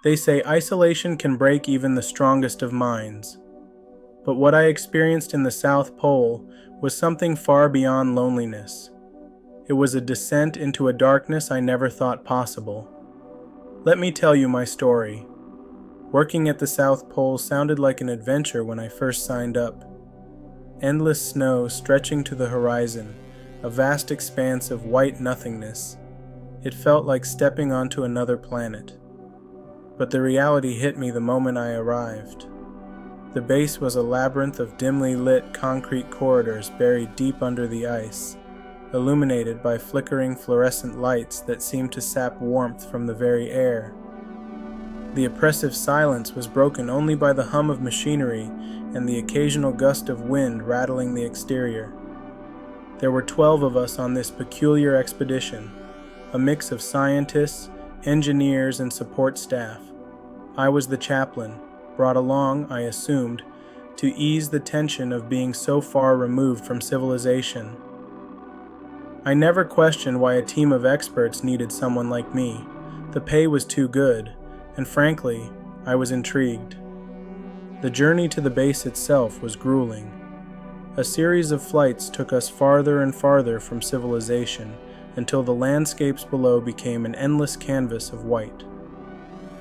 They say isolation can break even the strongest of minds. But what I experienced in the South Pole was something far beyond loneliness. It was a descent into a darkness I never thought possible. Let me tell you my story. Working at the South Pole sounded like an adventure when I first signed up. Endless snow stretching to the horizon, a vast expanse of white nothingness. It felt like stepping onto another planet. But the reality hit me the moment I arrived. The base was a labyrinth of dimly lit concrete corridors buried deep under the ice, illuminated by flickering fluorescent lights that seemed to sap warmth from the very air. The oppressive silence was broken only by the hum of machinery and the occasional gust of wind rattling the exterior. There were 12 of us on this peculiar expedition, a mix of scientists, engineers, and support staff. I was the chaplain, brought along, I assumed, to ease the tension of being so far removed from civilization. I never questioned why a team of experts needed someone like me. The pay was too good, and frankly, I was intrigued. The journey to the base itself was grueling. A series of flights took us farther and farther from civilization until the landscapes below became an endless canvas of white.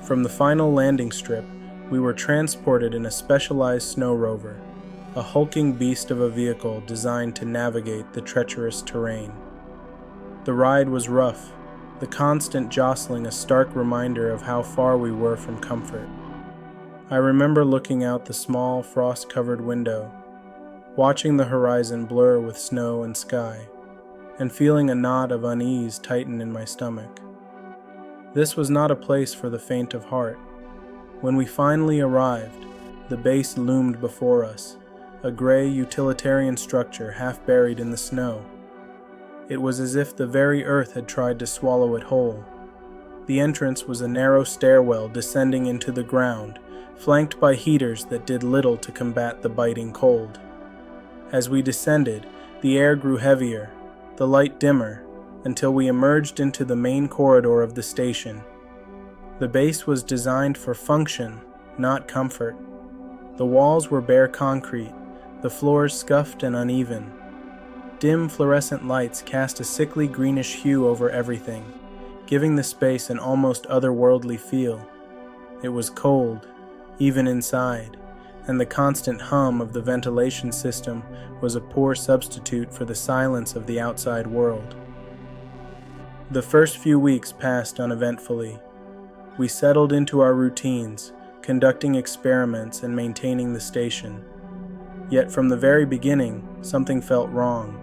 From the final landing strip, we were transported in a specialized snow rover, a hulking beast of a vehicle designed to navigate the treacherous terrain. The ride was rough, the constant jostling a stark reminder of how far we were from comfort. I remember looking out the small, frost-covered window, watching the horizon blur with snow and sky, and feeling a knot of unease tighten in my stomach. This was not a place for the faint of heart. When we finally arrived, the base loomed before us, a gray utilitarian structure half buried in the snow. It was as if the very earth had tried to swallow it whole. The entrance was a narrow stairwell descending into the ground, flanked by heaters that did little to combat the biting cold. As we descended, the air grew heavier, the light dimmer, until we emerged into the main corridor of the station. The base was designed for function, not comfort. The walls were bare concrete, the floors scuffed and uneven. Dim fluorescent lights cast a sickly greenish hue over everything, giving the space an almost otherworldly feel. It was cold, even inside, and the constant hum of the ventilation system was a poor substitute for the silence of the outside world. The first few weeks passed uneventfully. We settled into our routines, conducting experiments and maintaining the station. Yet from the very beginning, something felt wrong.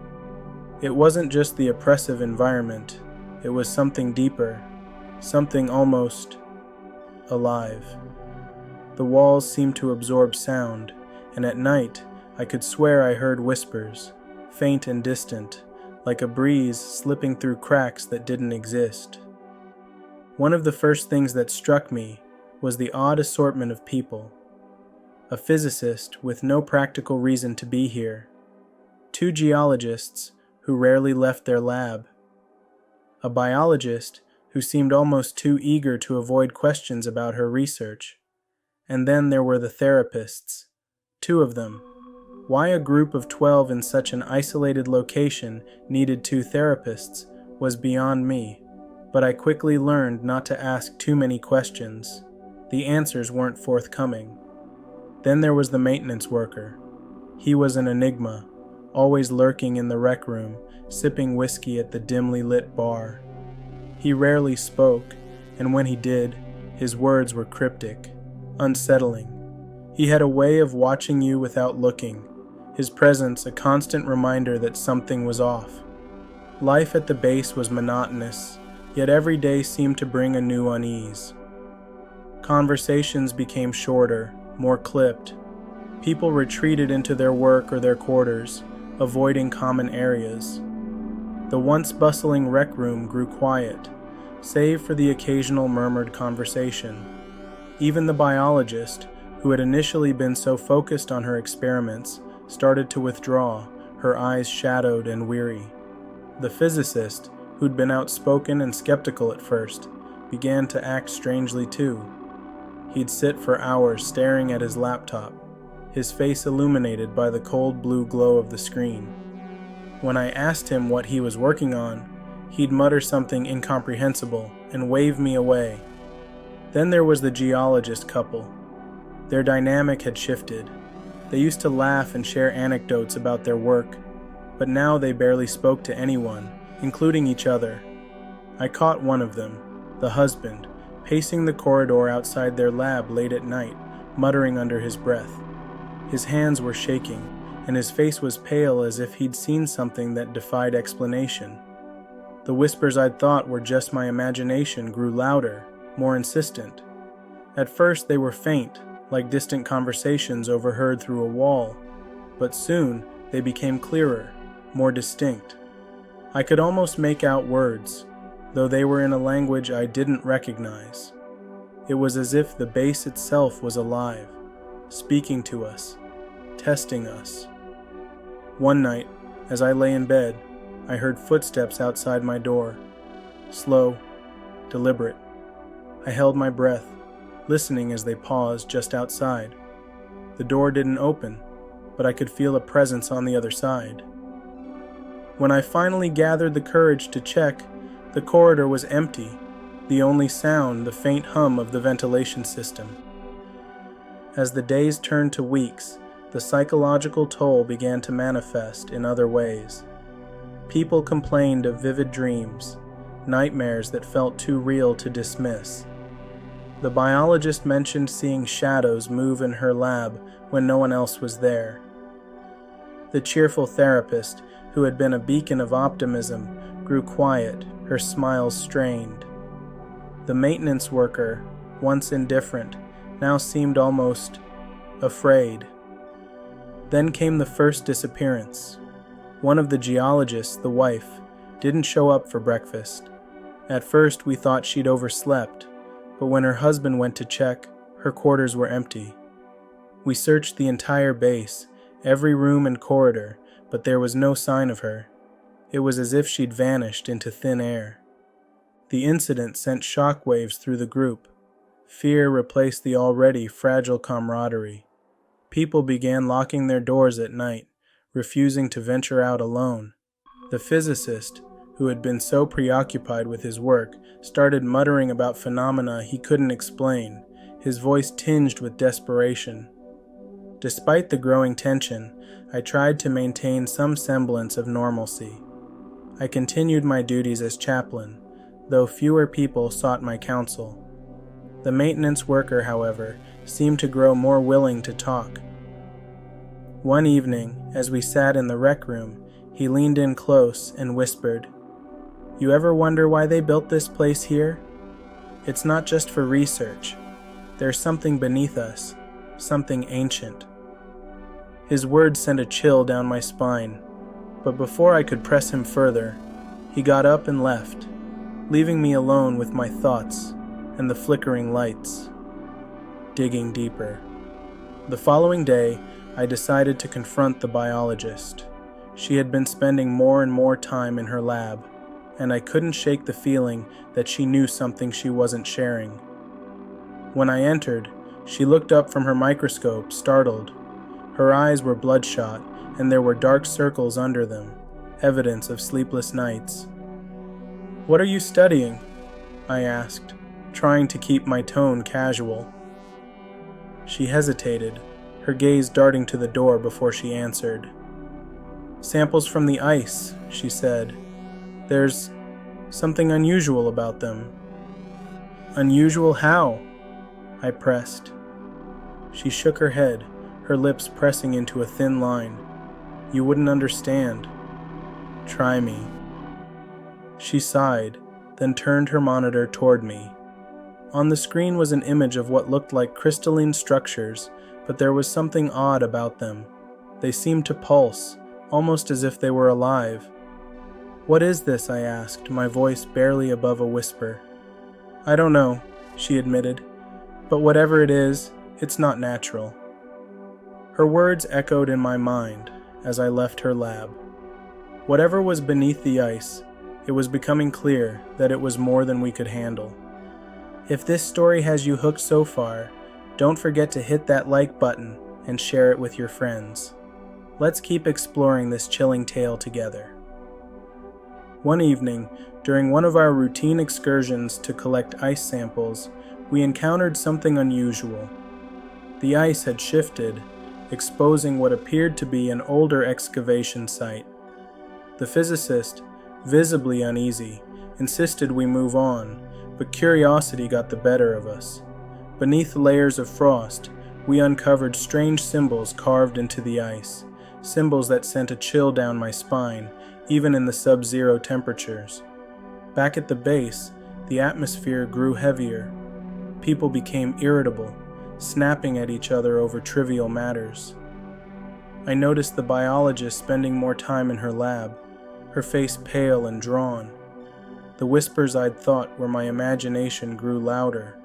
It wasn't just the oppressive environment, it was something deeper, something almost alive. The walls seemed to absorb sound, and at night I could swear I heard whispers, faint and distant, like a breeze slipping through cracks that didn't exist. One of the first things that struck me was the odd assortment of people. A physicist with no practical reason to be here. 2 geologists who rarely left their lab. A biologist who seemed almost too eager to avoid questions about her research. And then there were the therapists. 2 of them. Why a group of 12 in such an isolated location needed 2 therapists was beyond me, but I quickly learned not to ask too many questions. The answers weren't forthcoming. Then there was the maintenance worker. He was an enigma, always lurking in the rec room, sipping whiskey at the dimly lit bar. He rarely spoke, and when he did, his words were cryptic, unsettling. He had a way of watching you without looking, his presence a constant reminder that something was off. Life at the base was monotonous, yet every day seemed to bring a new unease. Conversations became shorter, more clipped. People retreated into their work or their quarters, avoiding common areas. The once bustling rec room grew quiet, save for the occasional murmured conversation. Even the biologist, who had initially been so focused on her experiments, started to withdraw, her eyes shadowed and weary. The physicist, who'd been outspoken and skeptical at first, began to act strangely too. He'd sit for hours staring at his laptop, his face illuminated by the cold blue glow of the screen. When I asked him what he was working on, he'd mutter something incomprehensible and wave me away. Then there was the geologist couple. Their dynamic had shifted. They used to laugh and share anecdotes about their work, but now they barely spoke to anyone, including each other. I caught one of them, the husband, pacing the corridor outside their lab late at night, muttering under his breath. His hands were shaking, and his face was pale as if he'd seen something that defied explanation. The whispers I'd thought were just my imagination grew louder, more insistent. At first they were faint, like distant conversations overheard through a wall, but soon they became clearer, more distinct. I could almost make out words, though they were in a language I didn't recognize. It was as if the base itself was alive, speaking to us, testing us. One night, as I lay in bed, I heard footsteps outside my door, slow, deliberate. I held my breath, listening as they paused just outside. The door didn't open, but I could feel a presence on the other side. When I finally gathered the courage to check, the corridor was empty, the only sound the faint hum of the ventilation system. As the days turned to weeks, the psychological toll began to manifest in other ways. People complained of vivid dreams, nightmares that felt too real to dismiss. The biologist mentioned seeing shadows move in her lab when no one else was there. The cheerful therapist, who had been a beacon of optimism, grew quiet, her smiles strained. The maintenance worker, once indifferent, now seemed almost afraid. Then came the first disappearance. One of the geologists, the wife, didn't show up for breakfast. At first we thought she'd overslept, but when her husband went to check, her quarters were empty. We searched the entire base, every room and corridor, but there was no sign of her. It was as if she'd vanished into thin air. The incident sent shockwaves through the group. Fear replaced the already fragile camaraderie. People began locking their doors at night, refusing to venture out alone. The physicist, who had been so preoccupied with his work, started muttering about phenomena he couldn't explain, his voice tinged with desperation. Despite the growing tension, I tried to maintain some semblance of normalcy. I continued my duties as chaplain, though fewer people sought my counsel. The maintenance worker, however, seemed to grow more willing to talk. One evening, as we sat in the rec room, he leaned in close and whispered, "You ever wonder why they built this place here? It's not just for research. There's something beneath us, something ancient." His words sent a chill down my spine, but before I could press him further, he got up and left, leaving me alone with my thoughts and the flickering lights, digging deeper. The following day, I decided to confront the biologist. She had been spending more and more time in her lab, and I couldn't shake the feeling that she knew something she wasn't sharing. When I entered, she looked up from her microscope, startled. Her eyes were bloodshot, and there were dark circles under them, evidence of sleepless nights. "What are you studying?" I asked, trying to keep my tone casual. She hesitated, her gaze darting to the door before she answered. "Samples from the ice," she said. "There's something unusual about them." "Unusual how?" I pressed. She shook her head, her lips pressing into a thin line. "You wouldn't understand. Try me." She sighed, then turned her monitor toward me. On the screen was an image of what looked like crystalline structures, but there was something odd about them. They seemed to pulse, almost as if they were alive. "What is this?" I asked, my voice barely above a whisper. "I don't know," she admitted, "but whatever it is, it's not natural." Her words echoed in my mind as I left her lab. Whatever was beneath the ice, it was becoming clear that it was more than we could handle. If this story has you hooked so far, Don't forget to hit that like button and share it with your friends. Let's keep exploring this chilling tale together. One evening, during one of our routine excursions to collect ice samples, we encountered something unusual. The ice had shifted, exposing what appeared to be an older excavation site. The physicist, visibly uneasy, insisted we move on, but curiosity got the better of us. Beneath layers of frost, we uncovered strange symbols carved into the ice, symbols that sent a chill down my spine, even in the sub-zero temperatures. Back at the base, the atmosphere grew heavier. People became irritable, snapping at each other over trivial matters. I noticed the biologist spending more time in her lab, her face pale and drawn. The whispers I'd thought were my imagination grew louder.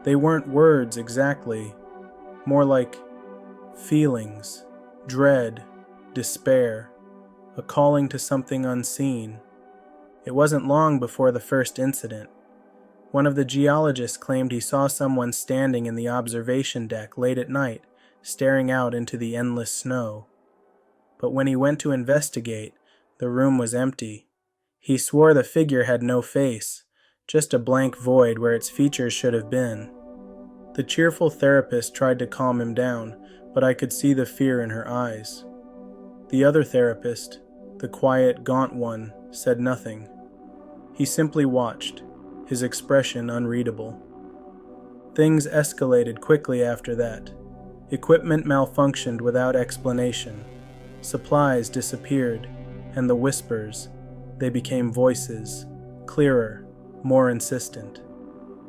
They weren't words exactly, more like feelings, dread, despair, a calling to something unseen. It wasn't long before the first incident. One of the geologists claimed he saw someone standing in the observation deck late at night, staring out into the endless snow. But when he went to investigate, the room was empty. He swore the figure had no face, just a blank void where its features should have been. The cheerful therapist tried to calm him down, but I could see the fear in her eyes. The other therapist, the quiet, gaunt one, said nothing. He simply watched, his expression unreadable. Things escalated quickly after that. Equipment malfunctioned without explanation. Supplies disappeared, and the whispers, they became voices, clearer, more insistent.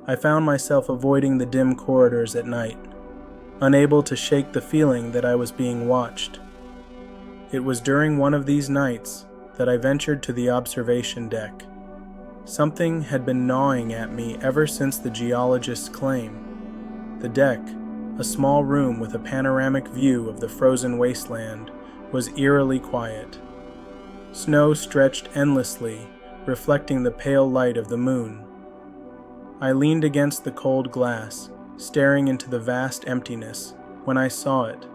I found myself avoiding the dim corridors at night, unable to shake the feeling that I was being watched. It was during one of these nights that I ventured to the observation deck. Something had been gnawing at me ever since the geologist's claim. The deck, a small room with a panoramic view of the frozen wasteland, was eerily quiet. Snow stretched endlessly, reflecting the pale light of the moon. I leaned against the cold glass, staring into the vast emptiness, when I saw it,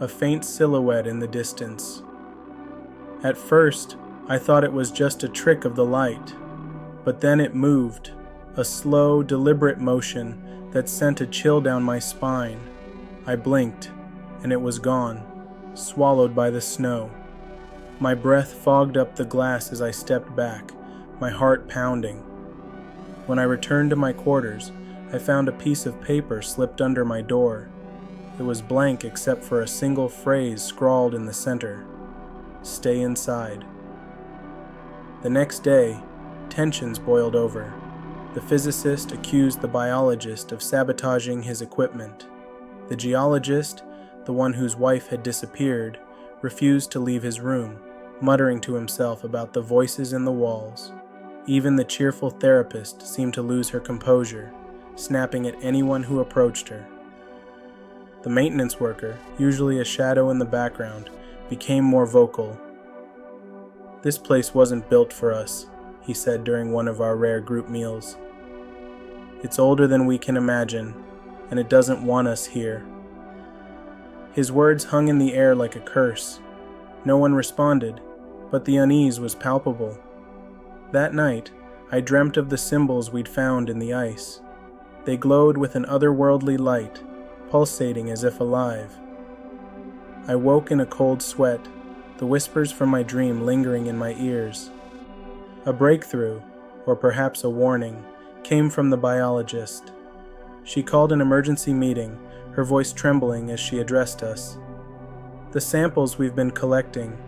a faint silhouette in the distance. At first, I thought it was just a trick of the light, but then it moved, a slow, deliberate motion that sent a chill down my spine. I blinked, and it was gone, swallowed by the snow. My breath fogged up the glass as I stepped back, my heart pounding. When I returned to my quarters, I found a piece of paper slipped under my door. It was blank except for a single phrase scrawled in the center: "Stay inside." The next day, tensions boiled over. The physicist accused the biologist of sabotaging his equipment. The geologist, the one whose wife had disappeared, refused to leave his room, muttering to himself about the voices in the walls. Even the cheerful therapist seemed to lose her composure, snapping at anyone who approached her. The maintenance worker, usually a shadow in the background, became more vocal. "This place wasn't built for us," he said during one of our rare group meals. "It's older than we can imagine, and it doesn't want us here." His words hung in the air like a curse. No one responded, but the unease was palpable. That night, I dreamt of the symbols we'd found in the ice. They glowed with an otherworldly light, pulsating as if alive. I woke in a cold sweat, the whispers from my dream lingering in my ears. A breakthrough, or perhaps a warning, came from the biologist. She called an emergency meeting, her voice trembling as she addressed us. "The samples we've been collecting,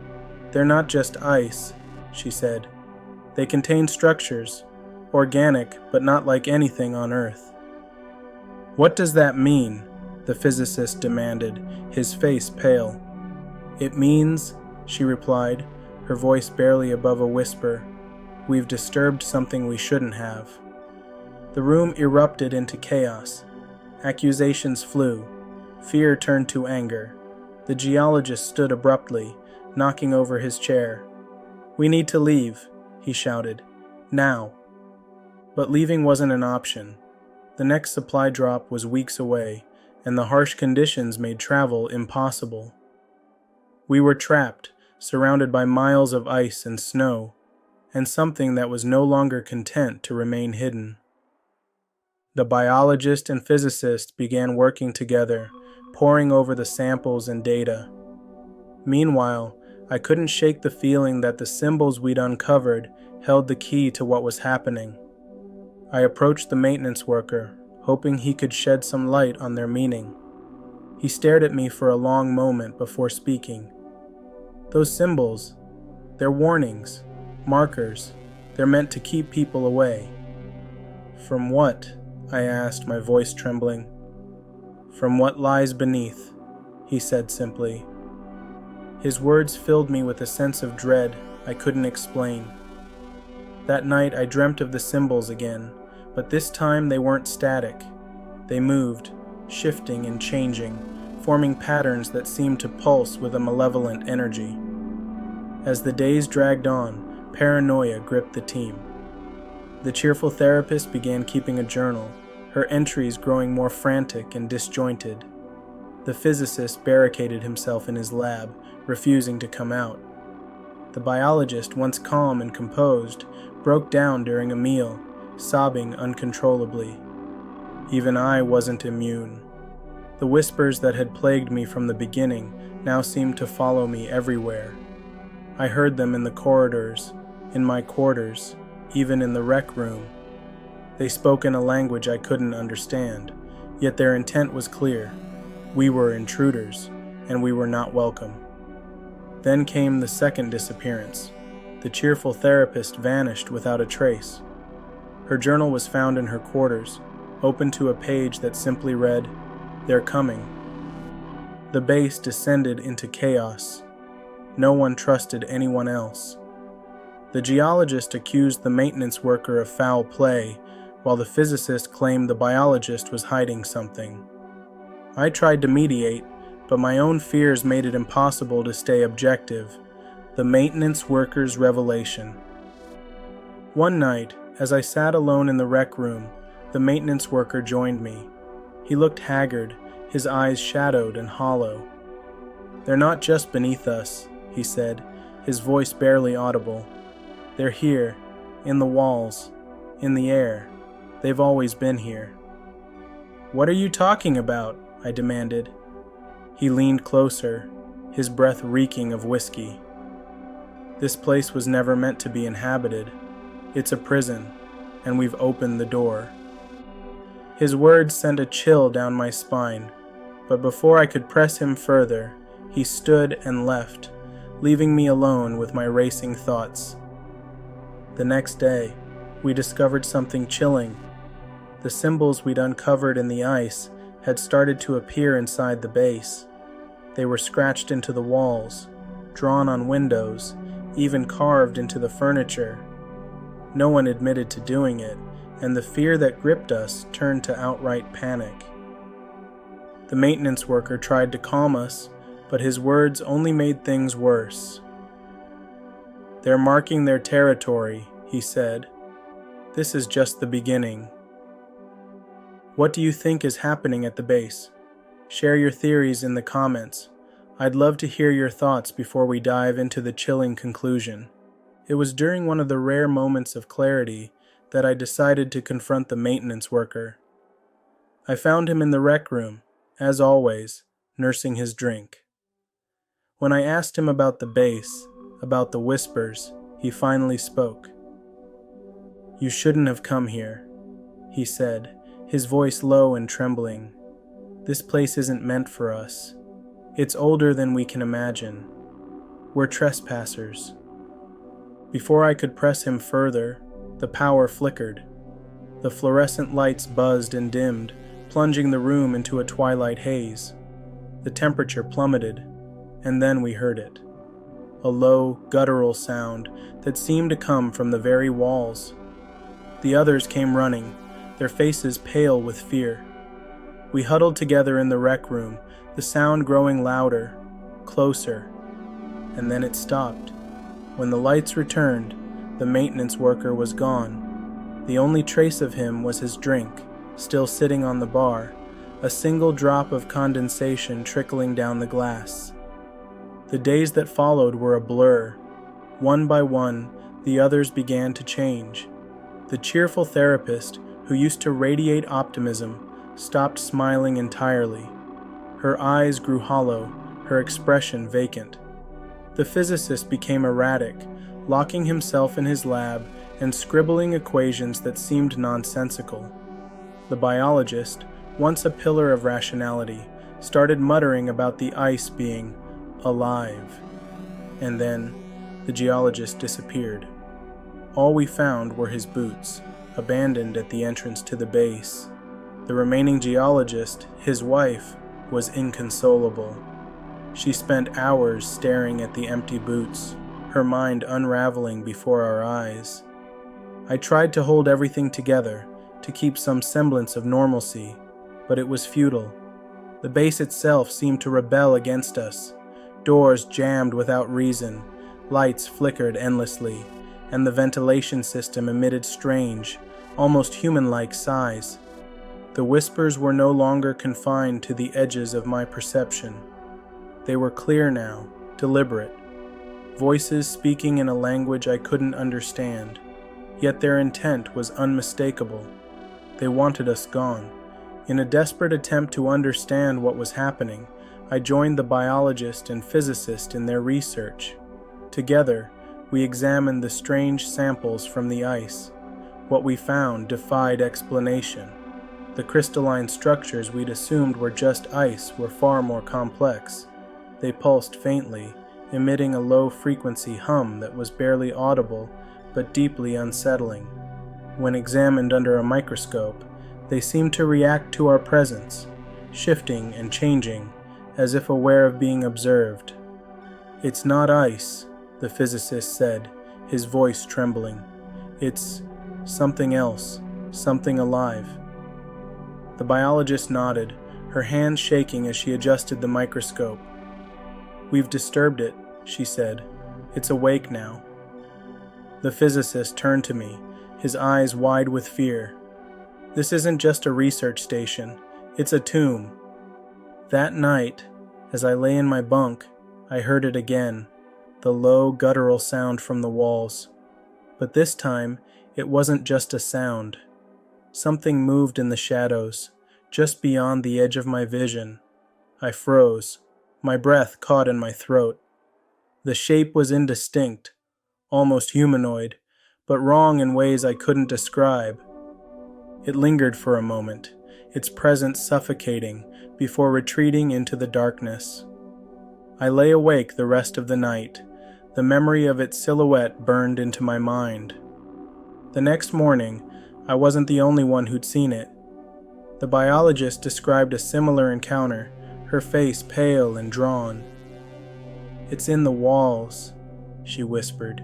they're not just ice," she said. "They contain structures, organic but not like anything on Earth." "What does that mean?" the physicist demanded, his face pale. "It means," she replied, her voice barely above a whisper, "we've disturbed something we shouldn't have." The room erupted into chaos. Accusations flew. Fear turned to anger. The geologist stood abruptly, knocking over his chair. "We need to leave," he shouted. "Now." But leaving wasn't an option. The next supply drop was weeks away, and the harsh conditions made travel impossible. We were trapped, surrounded by miles of ice and snow, and something that was no longer content to remain hidden. The biologist and physicist began working together, poring over the samples and data. Meanwhile, I couldn't shake the feeling that the symbols we'd uncovered held the key to what was happening. I approached the maintenance worker, hoping he could shed some light on their meaning. He stared at me for a long moment before speaking. "Those symbols, they're warnings, markers. They're meant to keep people away." "From what?" I asked, my voice trembling. "From what lies beneath," he said simply. His words filled me with a sense of dread I couldn't explain. That night I dreamt of the symbols again, but this time they weren't static. They moved, shifting and changing, forming patterns that seemed to pulse with a malevolent energy. As the days dragged on, paranoia gripped the team. The cheerful therapist began keeping a journal, her entries growing more frantic and disjointed. The physicist barricaded himself in his lab, refusing to come out. The biologist, once calm and composed, broke down during a meal, sobbing uncontrollably. Even I wasn't immune. The whispers that had plagued me from the beginning now seemed to follow me everywhere. I heard them in the corridors, in my quarters, even in the rec room. They spoke in a language I couldn't understand, yet their intent was clear. We were intruders, and we were not welcome. Then came the second disappearance. The cheerful therapist vanished without a trace. Her journal was found in her quarters, open to a page that simply read, "They're coming." The base descended into chaos. No one trusted anyone else. The geologist accused the maintenance worker of foul play, while the physicist claimed the biologist was hiding something. I tried to mediate, but my own fears made it impossible to stay objective. The maintenance worker's revelation. One night, as I sat alone in the rec room, the maintenance worker joined me. He looked haggard, his eyes shadowed and hollow. "They're not just beneath us," he said, his voice barely audible. "They're here, in the walls, in the air. They've always been here." "What are you talking about?" I demanded. He leaned closer, his breath reeking of whiskey. "This place was never meant to be inhabited. It's a prison, and we've opened the door." His words sent a chill down my spine, but before I could press him further, he stood and left, leaving me alone with my racing thoughts. The next day, we discovered something chilling. The symbols we'd uncovered in the ice had started to appear inside the base. They were scratched into the walls, drawn on windows, even carved into the furniture. No one admitted to doing it, and the fear that gripped us turned to outright panic. The maintenance worker tried to calm us, but his words only made things worse. "They're marking their territory," he said. "This is just the beginning." What do you think is happening at the base? Share your theories in the comments. I'd love to hear your thoughts before we dive into the chilling conclusion. It was during one of the rare moments of clarity that I decided to confront the maintenance worker. I found him in the rec room, as always, nursing his drink. When I asked him about the base, about the whispers, he finally spoke. "You shouldn't have come here," he said, his voice low and trembling. "This place isn't meant for us. It's older than we can imagine. We're trespassers." Before I could press him further, the power flickered. The fluorescent lights buzzed and dimmed, plunging the room into a twilight haze. The temperature plummeted, and then we heard it. A low, guttural sound that seemed to come from the very walls. The others came running, their faces pale with fear. We huddled together in the rec room, the sound growing louder, closer, and then it stopped. When the lights returned, the maintenance worker was gone. The only trace of him was his drink, still sitting on the bar, a single drop of condensation trickling down the glass. The days that followed were a blur. One by one, the others began to change. The cheerful therapist, who used to radiate optimism, stopped smiling entirely. Her eyes grew hollow, her expression vacant. The physicist became erratic, locking himself in his lab and scribbling equations that seemed nonsensical. The biologist, once a pillar of rationality, started muttering about the ice being alive. And then, the geologist disappeared. All we found were his boots, abandoned at the entrance to the base. The remaining geologist, his wife, was inconsolable. She spent hours staring at the empty boots, her mind unraveling before our eyes. I tried to hold everything together, to keep some semblance of normalcy, but it was futile. The base itself seemed to rebel against us. Doors jammed without reason, lights flickered endlessly, and the ventilation system emitted strange, almost human-like sighs. The whispers were no longer confined to the edges of my perception. They were clear now, deliberate. Voices speaking in a language I couldn't understand, yet their intent was unmistakable. They wanted us gone. In a desperate attempt to understand what was happening, I joined the biologist and physicist in their research. Together, we examined the strange samples from the ice. What we found defied explanation. The crystalline structures we'd assumed were just ice were far more complex. They pulsed faintly, emitting a low-frequency hum that was barely audible but deeply unsettling. When examined under a microscope, they seemed to react to our presence, shifting and changing, as if aware of being observed. "It's not ice," the physicist said, his voice trembling. "It's something else, something alive." The biologist nodded, her hands shaking as she adjusted the microscope. "We've disturbed it," she said. "It's awake now." The physicist turned to me, his eyes wide with fear. "This isn't just a research station, it's a tomb." That night, as I lay in my bunk, I heard it again, the low, guttural sound from the walls. But this time, it wasn't just a sound. Something moved in the shadows, just beyond the edge of my vision. I froze, my breath caught in my throat. The shape was indistinct, almost humanoid, but wrong in ways I couldn't describe. It lingered for a moment, its presence suffocating, before retreating into the darkness. I lay awake the rest of the night. The memory of its silhouette burned into my mind. The next morning, I wasn't the only one who'd seen it. The biologist described a similar encounter, her face pale and drawn. "It's in the walls," she whispered.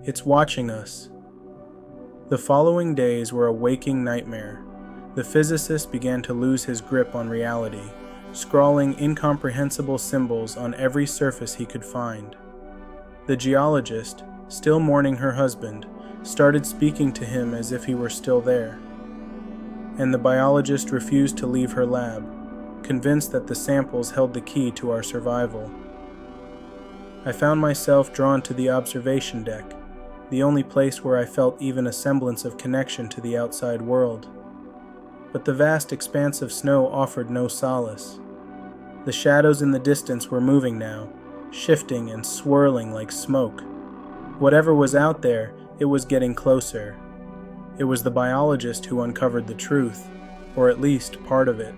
"It's watching us." The following days were a waking nightmare. The physicist began to lose his grip on reality, scrawling incomprehensible symbols on every surface he could find. The geologist, still mourning her husband, started speaking to him as if he were still there. And the biologist refused to leave her lab, convinced that the samples held the key to our survival. I found myself drawn to the observation deck, the only place where I felt even a semblance of connection to the outside world. But the vast expanse of snow offered no solace. The shadows in the distance were moving now, shifting and swirling like smoke. Whatever was out there, it was getting closer. It was the biologist who uncovered the truth, or at least part of it.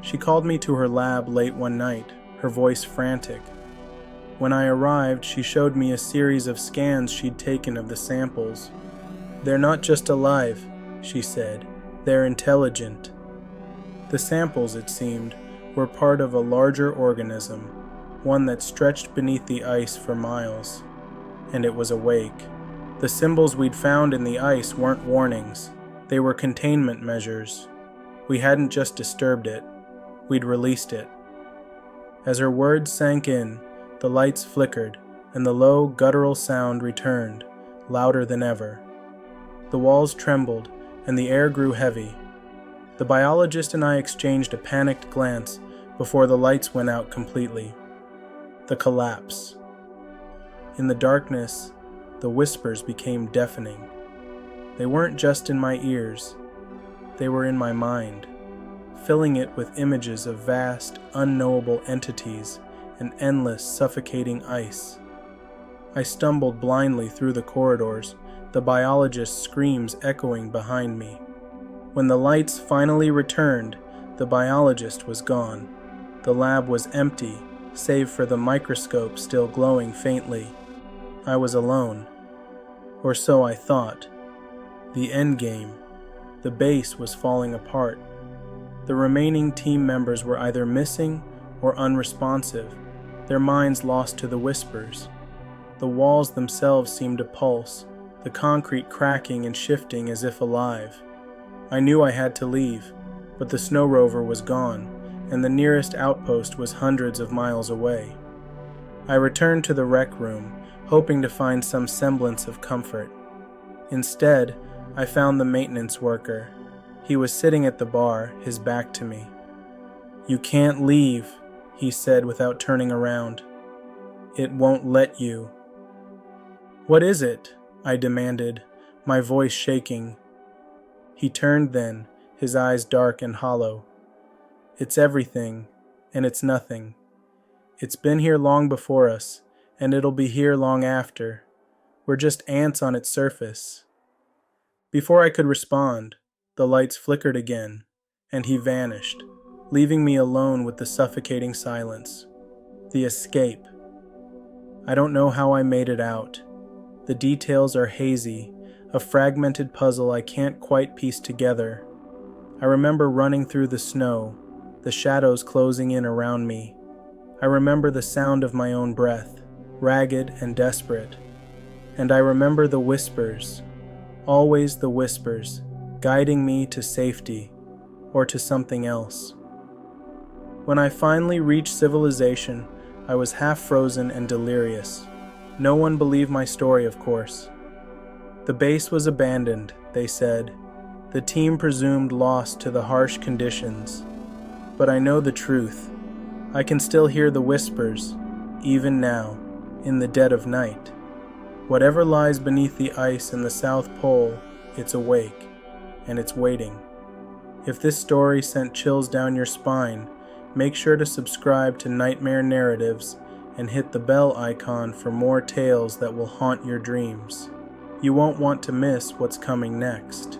She called me to her lab late one night, her voice frantic. When I arrived, she showed me a series of scans she'd taken of the samples. "They're not just alive," she said. "They're intelligent." The samples, it seemed, were part of a larger organism, one that stretched beneath the ice for miles. And it was awake. The symbols we'd found in the ice weren't warnings. They were containment measures. We hadn't just disturbed it. We'd released it. As her words sank in, the lights flickered, and the low, guttural sound returned, louder than ever. The walls trembled, and the air grew heavy. The biologist and I exchanged a panicked glance before the lights went out completely. The collapse. In the darkness, the whispers became deafening. They weren't just in my ears, they were in my mind, filling it with images of vast, unknowable entities and endless, suffocating ice. I stumbled blindly through the corridors, the biologist's screams echoing behind me. When the lights finally returned, the biologist was gone. The lab was empty, save for the microscope still glowing faintly. I was alone. Or so I thought. The endgame. The base was falling apart. The remaining team members were either missing or unresponsive, their minds lost to the whispers. The walls themselves seemed to pulse, the concrete cracking and shifting as if alive. I knew I had to leave, but the snow rover was gone, and the nearest outpost was hundreds of miles away. I returned to the rec room, hoping to find some semblance of comfort. Instead, I found the maintenance worker. He was sitting at the bar, his back to me. "You can't leave," he said without turning around. "It won't let you." "What is it?" I demanded, my voice shaking. He turned then, his eyes dark and hollow. "It's everything, and it's nothing. It's been here long before us, and it'll be here long after. We're just ants on its surface." Before I could respond, the lights flickered again, and he vanished, leaving me alone with the suffocating silence. The escape. I don't know how I made it out. The details are hazy, a fragmented puzzle I can't quite piece together. I remember running through the snow, the shadows closing in around me. I remember the sound of my own breath, ragged and desperate. And I remember the whispers, always the whispers, guiding me to safety or to something else. When I finally reached civilization, I was half frozen and delirious. No one believed my story, of course. The base was abandoned, they said. The team presumed lost to the harsh conditions. But I know the truth. I can still hear the whispers, even now, in the dead of night. Whatever lies beneath the ice in the South Pole, it's awake, and it's waiting. If this story sent chills down your spine, make sure to subscribe to Nightmare Narratives and hit the bell icon for more tales that will haunt your dreams. You won't want to miss what's coming next.